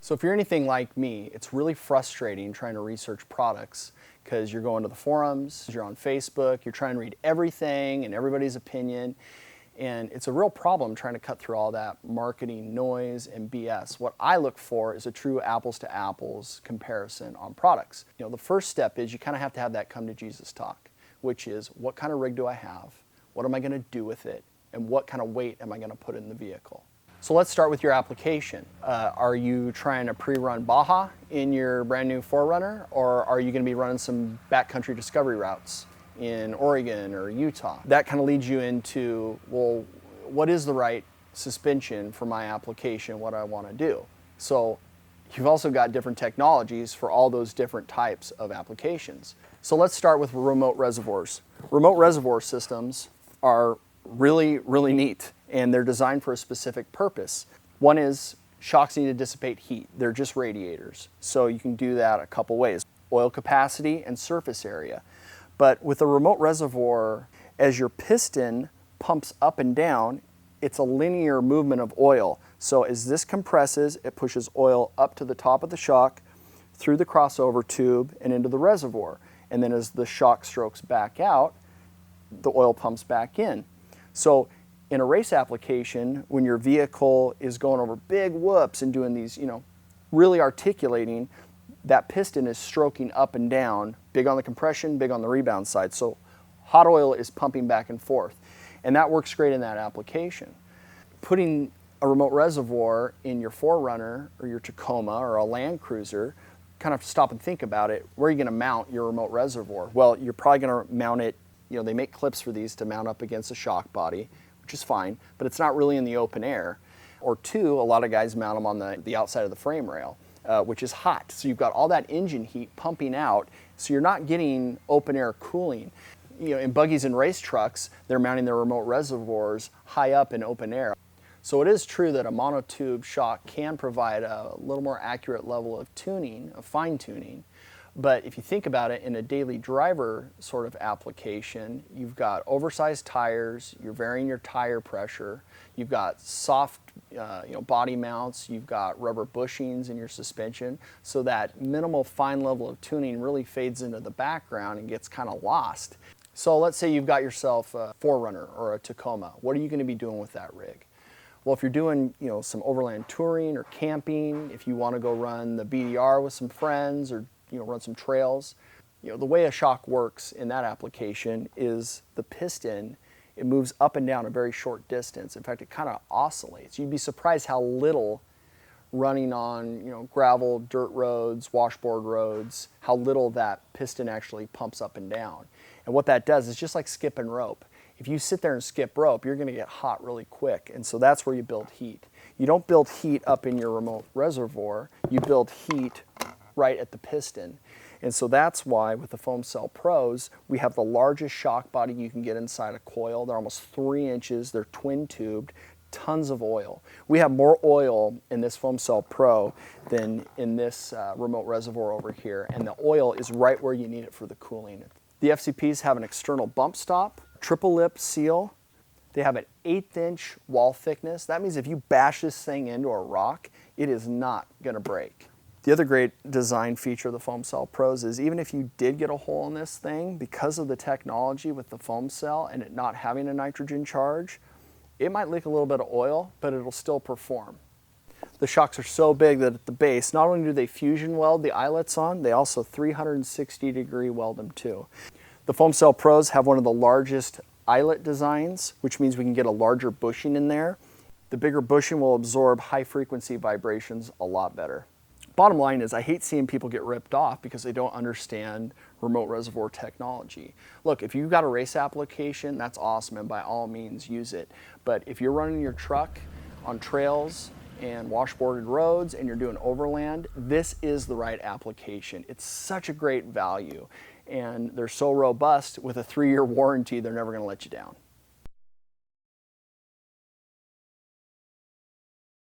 So if you're anything like me, it's really frustrating trying to research products because you're going to the forums, you're on Facebook, you're trying to read everything and everybody's opinion. And it's a real problem trying to cut through all that marketing noise and BS. What I look for is a true apples to apples comparison on products. You know, the first step is you kind of have to have that come to Jesus talk, which is what kind of rig do I have? What am I going to do with it? And what kind of weight am I going to put in the vehicle? So let's start with your application. Are you trying to pre-run Baja in your brand new 4Runner, or are you going to be running some backcountry discovery routes in Oregon or Utah? That kind of leads you into, well, what is the right suspension for my application, what I want to do? So you've also got different technologies for all those different types of applications. So let's start with remote reservoirs. Remote reservoir systems are really, really neat, and they're designed for a specific purpose. One is shocks need to dissipate heat. They're just radiators. So you can do that a couple ways: oil capacity and surface area. But with a remote reservoir, as your piston pumps up and down, it's a linear movement of oil. So as this compresses, it pushes oil up to the top of the shock, through the crossover tube, and into the reservoir. And then as the shock strokes back out, the oil pumps back in. So in a race application, when your vehicle is going over big whoops and doing these, really articulating, that piston is stroking up and down, big on the compression, big on the rebound side. So hot oil is pumping back and forth. And that works great in that application. Putting a remote reservoir in your 4Runner or your Tacoma or a Land Cruiser, kind of stop and think about it. Where are you going to mount your remote reservoir? Well, you're probably going to mount it, they make clips for these to mount up against a shock body, which is fine, but it's not really in the open air. Or two, a lot of guys mount them on the outside of the frame rail, which is hot. So you've got all that engine heat pumping out, so you're not getting open air cooling. In buggies and race trucks, they're mounting their remote reservoirs high up in open air. So it is true that a monotube shock can provide a little more accurate level of tuning, of fine tuning. But if you think about it in a daily driver sort of application, you've got oversized tires, you're varying your tire pressure, you've got soft body mounts, you've got rubber bushings in your suspension, so that minimal fine level of tuning really fades into the background and gets kind of lost. So let's say you've got yourself a 4Runner or a Tacoma. What are you going to be doing with that rig? Well, if you're doing some overland touring or camping, if you want to go run the BDR with some friends or run some trails, the way a shock works in that application is the piston, it moves up and down a very short distance. In fact, it kind of oscillates. You'd be surprised how little running on gravel, dirt roads, washboard roads, how little that piston actually pumps up and down. And what that does is just like skipping rope. If you sit there and skip rope, you're going to get hot really quick, and so that's where you build heat. You don't build heat up in your remote reservoir, you build heat right at the piston. And so that's why with the Foam Cell Pros, we have the largest shock body you can get inside a coil. They're almost 3 inches, they're twin tubed, tons of oil. We have more oil in this Foam Cell Pro than in this remote reservoir over here, and the oil is right where you need it for the cooling. The FCPs have an external bump stop, triple lip seal. They have an 1/8 inch wall thickness. That means if you bash this thing into a rock, it is not going to break. The other great design feature of the Foam Cell Pros is even if you did get a hole in this thing, because of the technology with the foam cell and it not having a nitrogen charge, it might leak a little bit of oil, but it'll still perform. The shocks are so big that at the base, not only do they fusion weld the eyelets on, they also 360-degree weld them too. The Foam Cell Pros have one of the largest eyelet designs, which means we can get a larger bushing in there. The bigger bushing will absorb high-frequency vibrations a lot better. Bottom line is, I hate seeing people get ripped off because they don't understand remote reservoir technology. Look, if you've got a race application, that's awesome, and by all means use it. But if you're running your truck on trails and washboarded roads and you're doing overland, this is the right application. It's such a great value, and they're so robust. With a 3-year warranty, they're never going to let you down.